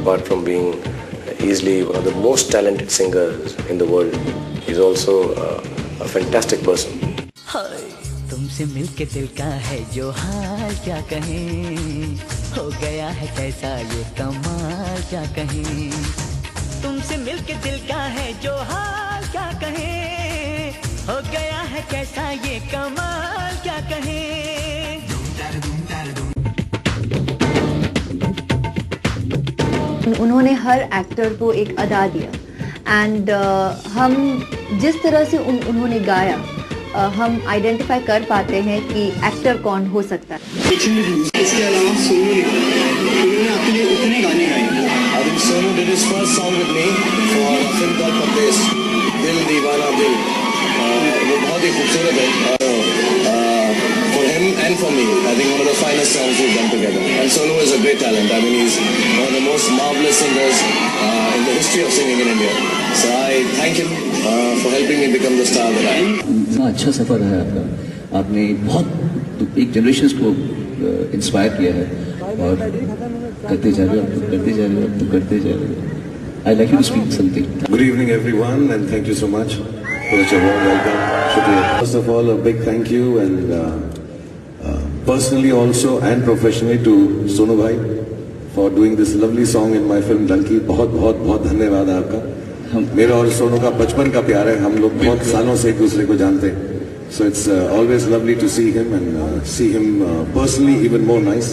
apart from being easily one of the most talented singers in the world, he's also a fantastic person. तुमसे मिलके दिल का है जो हाल क्या कहें, हो गया है कैसा ये कमाल क्या कहें। तुमसे मिलके दिल का है जो हाल क्या कहें, हो गया है कैसा ये कमाल क्या कहें। उन्होंने हर एक्टर को एक अदा दिया एंड हम जिस तरह से उन्होंने गाया हम आइडेंटिफाई कर पाते हैं कि एक्टर कौन हो सकता है। इसके अलावा सोनू ने आपके लिए उतने गाने गाए। I think Sonu did his first song with me for a film called Pardesh, दिल दीवाना दिल। वो बहुत ही खूबसूरत है। For him and for me, I think one of the finest songs we've done together. And Sonu is a great talent. I mean, he's one of the most marvelous singers in the history of singing in India. So I thank him for helping me become the star that I am. इतना अच्छा सफर है आपका, आपने बहुत एक generation को inspire किया है और करते जा रहे हो, करते जा रहे हो, करते जा रहे हो। I'd like you to speak something. Good evening everyone and thank you so much for such a warm welcome. Shukriya. First of all, a big thank you and personally also and professionally to Sonu bhai for doing this lovely song in my film Dalki. बहुत बहुत बहुत धन्यवाद आपका। मेरा और सोनू का बचपन का प्यार है, हम लोग बहुत सालों से एक दूसरे को जानते हैं। So it's always lovely to see him and see him personally even more nice.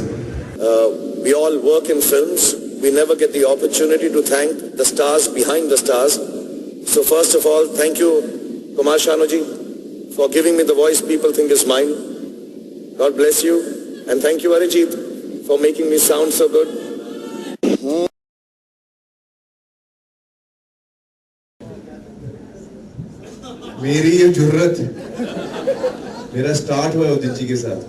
We all work in films. We never get the opportunity to thank the stars behind the stars. So first of all, thank you, Kumar Shanuji, for giving me the voice people think is mine. God bless you. And thank you, Arijit, for making me sound so good. मेरी ये जुर्रत मेरा start हुआ है उदित जी के साथ।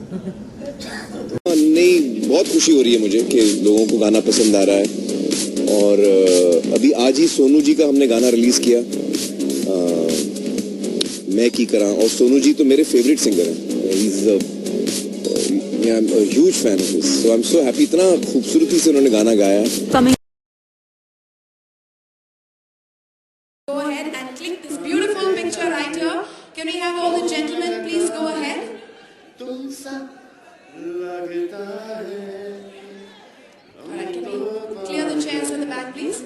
नहीं, बहुत खुशी हो रही है मुझे कि लोगों को गाना पसंद आ रहा है। और अभी आज ही सोनू जी का हमने गाना रिलीज किया, मैं की करा। और सोनू जी तो मेरे फेवरेट सिंगर हैं, he is I am a huge fan of this, so I am so happy. इतना खूबसूरती से उन्होंने गाना गाया। Go ahead and click this beautiful picture right here. Can we have all the gentlemen please go ahead? Alright, can we clear the chairs at the back please?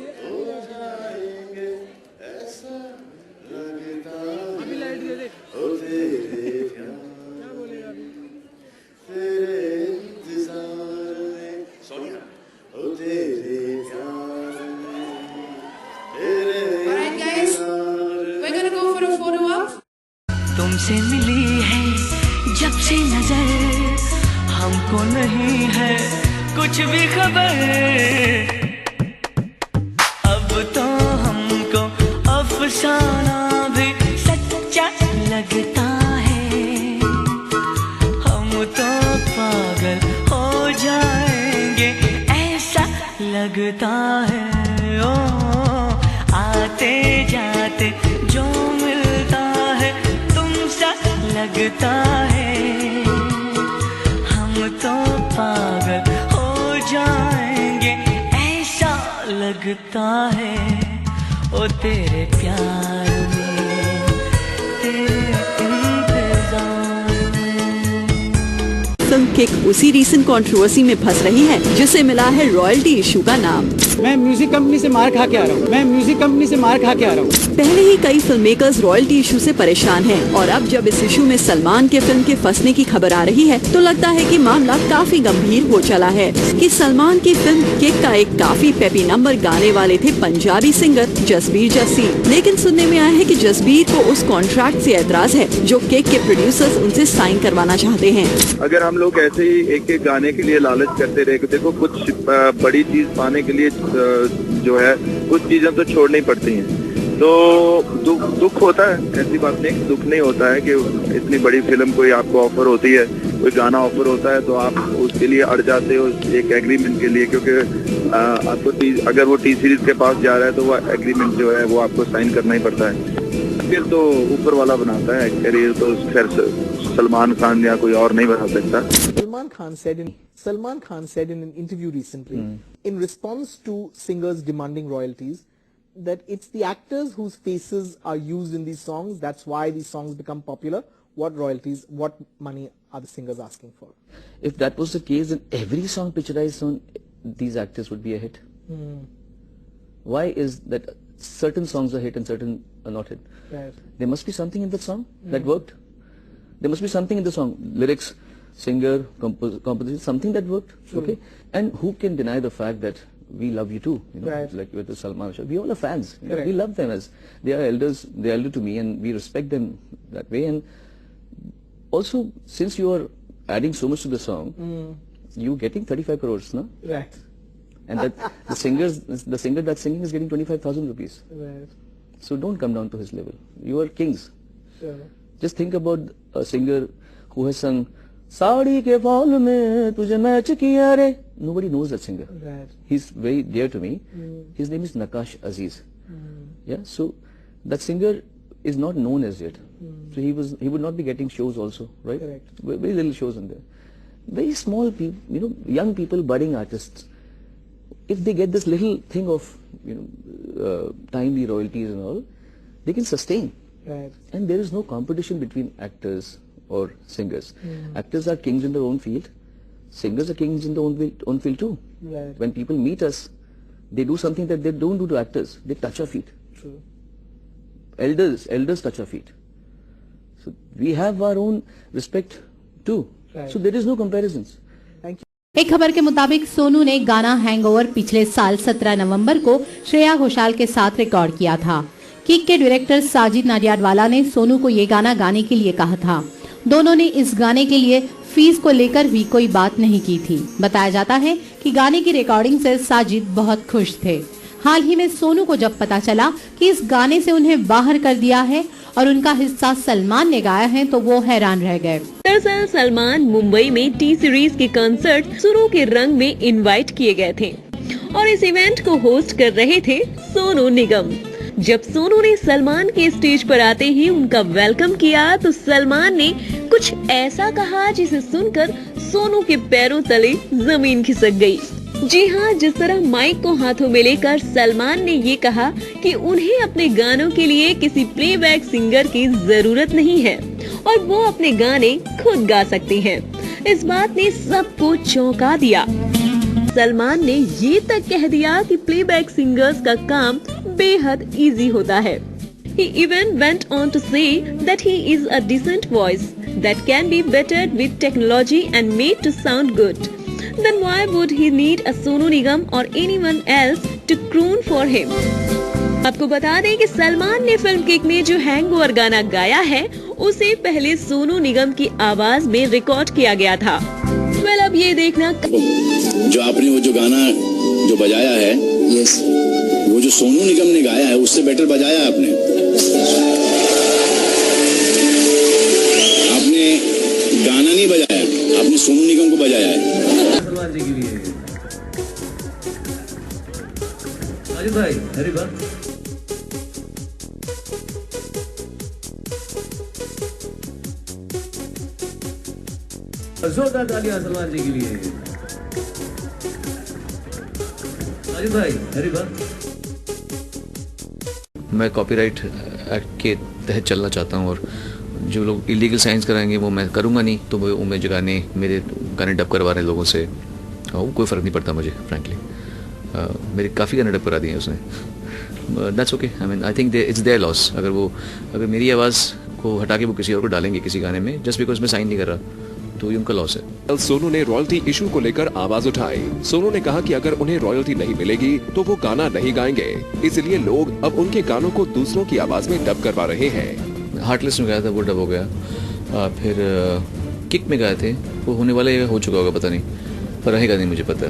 तुमसे मिली है जब से नजर, हमको नहीं है कुछ भी खबर। अब तो हमको अफसाना भी सच्चा लगता है, हम तो पागल हो जाएंगे ऐसा लगता है। ओ आते जाते जो मिलता है लगता है, हम तो पागल हो जाएंगे ऐसा लगता है। ओ तेरे प्यार में, तेरे इंतजार में। फिल्म किक उसी रीसेंट कंट्रोवर्सी में फंस रही है जिसे मिला है रॉयल्टी इशू का नाम। मैं म्यूजिक कंपनी से मार खा के आ रहा हूँ, मैं म्यूजिक कंपनी से मार खा के आ रहा हूँ। पहले ही कई फिल्म मेकर्स रॉयल्टी इशू से परेशान हैं और अब जब इस इशू में सलमान के फिल्म के फंसने की खबर आ रही है तो लगता है कि मामला काफी गंभीर हो चला है कि सलमान की फिल्म किक का एक काफी पेपी नंबर गाने वाले थे पंजाबी सिंगर जसबीर जस्सी। लेकिन सुनने में आया है कि जसबीर को उस कॉन्ट्रैक्ट से एतराज है जो किक के प्रोड्यूसर्स उनसे साइन करवाना चाहते हैं। अगर हम लोग ऐसे ही एक एक गाने के लिए लालच करते रहे, देखो कुछ बड़ी चीज पाने के लिए जो है कुछ चीजें तो छोड़नी पड़ती हैं। तो दुख होता है, ऐसी बात नहीं, दुख नहीं होता है कि इतनी बड़ी फिल्म कोई आपको ऑफर होती है, कोई गाना ऑफर होता है तो आप उसके लिए अड़ जाते हो एक एग्रीमेंट के लिए, क्योंकि आपको अगर वो टी सीरीज के पास जा रहा है तो वो एग्रीमेंट जो है वो आपको साइन करना ही पड़ता है। फिर तो ऊपर वाला बनाता है, करियर तो खैर सलमान खान या कोई और नहीं बना सकता। Salman Khan said in an interview recently, in response to singers demanding royalties, that it's the actors whose faces are used in these songs. That's why these songs become popular. What royalties, what money are the singers asking for? If that was the case, then every song picturized on these actors would be a hit. Why is that certain songs are hit and certain are not hit? Right. There must be something in that song that worked. There must be something in the song, lyrics, singer, composition, something that worked. True. Okay, and who can deny the fact that we love you too? You know, Right. like with the Salman show, we all are fans. You know, Correct. we love them as they are elders. They are elder to me, and we respect them that way. And also, since you are adding so much to the song, you getting 35 crores, no? Right. And that the singer that's singing is getting 25,000 rupees. Right. So don't come down to his level. You are kings. Sure. Just think about a singer who has sung Saadi ke fall mein tujhe match kiya re. Nobody knows that singer. Right. He's very dear to me. His name is Nakash Aziz. Yeah. So that singer is not known as yet. So he would not be getting shows also, right? Correct. Very little shows in there. Very small people, you know, young people, budding artists. If they get this little thing of, you know, timely royalties and all, they can sustain. Right. And there is no competition between actors or singers. Actors are kings in their own field. Singers are kings in their own field too. Right. When people meet us, they do something that they don't do to actors. They touch our feet. True. Elders touch our feet. So we have our own respect too. Right. So there is no comparisons. Thank you. एक खबर के मुताबिक सोनू ने गाना hangover पिछले साल 17 नवंबर को श्रेया घोषाल के साथ रिकॉर्ड किया था। किक के डायरेक्टर साजिद नाडियाडवाला ने सोनू को ये गाना गाने के लिए कहा था। दोनों ने इस गाने के लिए फीस को लेकर भी कोई बात नहीं की थी। बताया जाता है कि गाने की रिकॉर्डिंग से साजिद बहुत खुश थे। हाल ही में सोनू को जब पता चला कि इस गाने से उन्हें बाहर कर दिया है और उनका हिस्सा सलमान ने गाया है तो वो हैरान रह गए। दरअसल सलमान मुंबई में टी सीरीज के कंसर्ट सुरों के रंग में इनवाइट किए गए थे और इस इवेंट को होस्ट कर रहे थे सोनू निगम। जब सोनू ने सलमान के स्टेज पर आते ही उनका वेलकम किया तो सलमान ने कुछ ऐसा कहा जिसे सुनकर सोनू के पैरों तले जमीन खिसक गई। जी हाँ, जिस तरह माइक को हाथों में लेकर सलमान ने ये कहा कि उन्हें अपने गानों के लिए किसी प्लेबैक सिंगर की जरूरत नहीं है और वो अपने गाने खुद गा सकते हैं। इस बात ने सबको चौंका दिया। सलमान ने ये तक कह दिया कि प्लेबैक सिंगर्स का काम बेहद इजी होता है। He even went on to say that he is a decent voice that can be bettered with technology and made to sound good. Then why would he need a Sonu Nigam or anyone else to croon for him? आपको बता दें कि सलमान ने film kick में जो hangover गाना गाया है उसे पहले सोनू निगम की आवाज में रिकॉर्ड किया गया था। वेल अब ये देखना जो आपने वो जो गाना जो बजाया है, यस, वो जो सोनू निगम ने गाया है उससे बेटर बजाया आपने। आपने गाना नहीं बजाया, आपने सोनू निगम को बजाया है। सलमान जी के लिए साजिद भाई, अरे वाह। जोरदार तालियां सलमान जी के लिए। साजिद भाई, अरे वाह। मैं कॉपीराइट एक्ट के तहत चलना चाहता हूँ और जो लोग इलीगल साइंस कराएंगे वो मैं करूँगा नहीं। तो वो मेरे गाने डब करवा रहे हैं लोगों से, वो कोई फ़र्क नहीं पड़ता मुझे फ्रैंकली। मेरे काफ़ी गाने डब करा दिए हैं उसने। That's okay. I mean I think it's there loss. अगर मेरी आवाज़ को हटा के वो किसी और को डालेंगे किसी गाने में जस्ट बिकॉज मैं साइन नहीं कर रहा तो ये उनका लॉस है। सोनू ने रॉयल्टी इशू को लेकर आवाज उठाई। सोनू ने कहा कि अगर उन्हें रॉयल्टी नहीं मिलेगी तो वो गाना नहीं गाएंगे, इसलिए लोग अब उनके गानों को दूसरों की आवाज में डब करवा रहे हैं। हार्टलेस में गाया था, वो डब हो गया। फिर किक में गाए थे, वो होने वाले हो चुका होगा पता नहीं, पर रहेगा नहीं मुझे पता।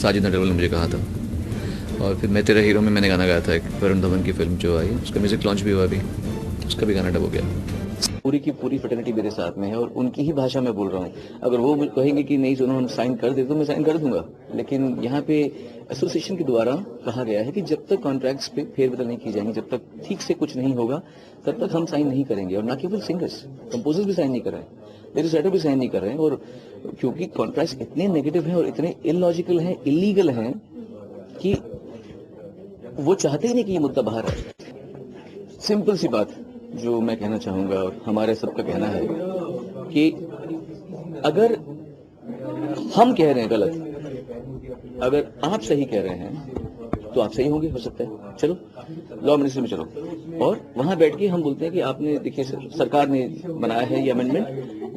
साजिद नाडियाडवाला ने मुझे कहा था। और फिर मैं तेरा हीरो में मैंने गाना गाया था, एक वरुण धवन की फिल्म जो आई, उसका म्यूजिक लॉन्च भी हुआ अभी, उसका भी गाना डब हो गया। पूरी की पूरी फ्रेटर्निटी मेरे साथ में है और उनकी ही भाषा में बोल रहा हूँ। अगर वो कहेंगे कि नहीं सोनू हम साइन कर दे तो मैं साइन कर दूंगा, लेकिन यहाँ पे एसोसिएशन के द्वारा कहा गया है कि जब तक कॉन्ट्रैक्ट्स पे फेरबदल नहीं की जाएंगी, जब तक ठीक से कुछ नहीं होगा, तब तक हम साइन नहीं करेंगे। और ना केवल सिंगर्स, कंपोजर्स भी साइन नहीं कर रहे हैं, मेरे राइटर भी साइन नहीं कर रहे हैं। और क्योंकि कॉन्ट्रैक्ट्स इतने नेगेटिव हैं और इतने इलॉजिकल हैं, इलीगल हैं कि वो चाहते ही नहीं कि ये मुद्दा बाहर आए। सिंपल सी बात जो मैं कहना चाहूंगा और हमारे सबका कहना है कि अगर हम कह रहे हैं गलत, अगर आप सही कह रहे हैं तो आप सही होंगे, हो सकता है। चलो लॉ मिनिस्ट्री में चलो और वहां बैठ के हम बोलते हैं कि आपने देखिए सरकार ने बनाया है ये अमेंडमेंट,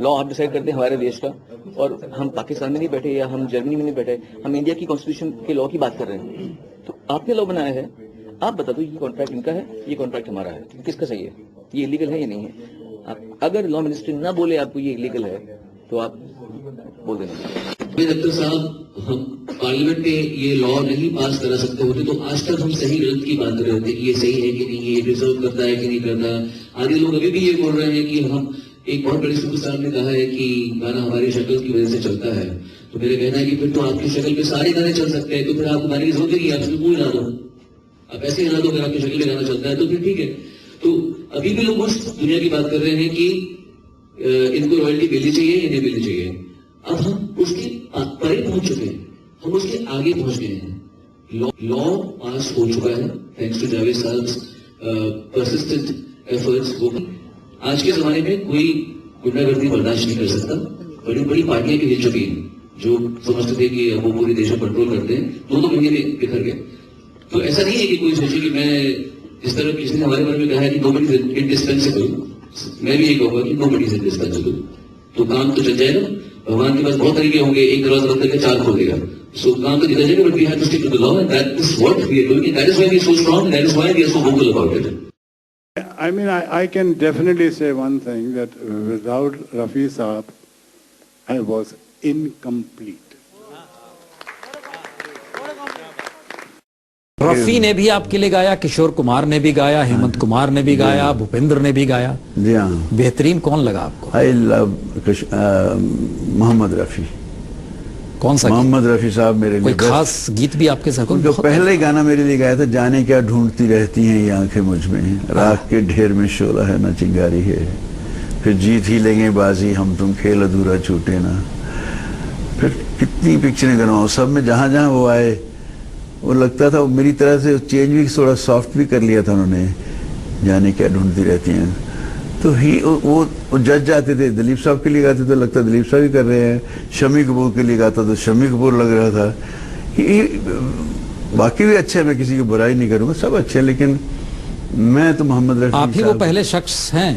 लॉ आप डिसाइड करते हैं हमारे देश का, और हम पाकिस्तान में नहीं बैठे या हम जर्मनी में नहीं बैठे, हम इंडिया की कॉन्स्टिट्यूशन के लॉ की बात कर रहे हैं। तो आपने लॉ बनाया है, आप बता दो ये कॉन्ट्रैक्ट इनका है, ये कॉन्ट्रैक्ट हमारा है, किसका सही है, ये इलीगल है या नहीं है। आप अगर लॉ मिनिस्ट्री ना बोले आपको ये इलीगल है तो आप बोल देना। डॉक्टर साहब, हम पार्लियामेंट में ये लॉ नहीं पास करा सकते होते तो आज तक हम सही गलत की बात कर रहे होते कि ये सही है कि नहीं, ये डिजर्व करता है कि नहीं करता। आगे लोग अभी भी ये बोल रहे हैं कि हम, एक बहुत बड़े सुपरस्टार ने कहा है कि गाना हमारी शक्ल की वजह से चलता है, तो मेरा कहना है कि फिर तो आपकी शक्ल पे सारे गाने चल सकते हैं, तो फिर आपको गाने की जरूरत नहीं है, आप सिर्फ मुंह हिला दो, आप ऐसे हिला दो, अगर आपकी शक्ल पे गाना चलता है तो फिर ठीक है। तो अभी भी लोग उस दुनिया की बात कर रहे हैं कि इनको रॉयल्टी मिलनी चाहिए या नहीं मिलनी चाहिए। अब हम उसके परे पहुंच चुके हैं, हम उसके आगे पहुंच गए हैं। लॉ पास हो चुका है थैंक्स टू जावेद साहब परसिस्टेंट एफर्ट्स। वो आज के जमाने में कोई गुंडागर्दी बर्दाश्त नहीं कर सकता। बड़ी बड़ी पार्टियां भी हिल चुकी हैं जो समझते थे कि वो पूरे देश को कंट्रोल करते हैं, 2-2 महीने में बिखर गए। तो ऐसा नहीं है कि कोई सोचे कि मैं, जिस तरह किसी ने हमारे बारे में कहा है कि नोबडी इज इंडिस्पेंसिबल, मैं भी ये कहूंगा कि नोबडी इज इंडिस्पेंसिबल। तो काम तो चल जाएगा, भगवान के पास बहुत तरीके होंगे, एक दरवाजा बंद करके 4 खोल देगा। सो काम तो निकल जाएगा, but we have to stick to the law and that is what we are doing and that is why we are so strong and that is why we are so vocal about it. I mean, I can definitely say one thing, that without Rafi Saab, I was incomplete. Rafi ने भी आपके लिए गाया, किशोर कुमार ने भी गाया, हेमंत कुमार ने भी गाया, भूपेंद्र ने भी गाया। जी हाँ। बेहतरीन कौन लगा आपको? I love Mohammed Rafi. कौन सा? मोहम्मद रफी साहब मेरे लिए कोई खास गीत भी आपके साथ? उनका पहले गाना मेरे लिए गाया था, जाने क्या ढूंढती रहती हैं ये आंखें मुझ में, राख के ढेर में शोला है ना चिंगारी है, फिर जीत ही लेंगे बाजी हम तुम खेल अधूरा छूटे ना। फिर कितनी पिक्चरें गनवाओ, सब में जहां जहां वो आए वो लगता था, वो मेरी तरह से चेंज भी थोड़ा सॉफ्ट भी कर लिया था उन्होंने, जाने क्या ढूंढती रहती हैं। तो ही वो जज जाते थे, दिलीप साहब के लिए गाते तो लगता दिलीप साहब ही कर रहे हैं, शम्मी कपूर के लिए गाता तो शम्मी कपूर लग रहा था। बाकी भी अच्छे हैं, मैं किसी की बुराई नहीं करूंगा, सब अच्छे हैं, लेकिन मैं तो मोहम्मद रफी। आप ही वो पहले शख्स हैं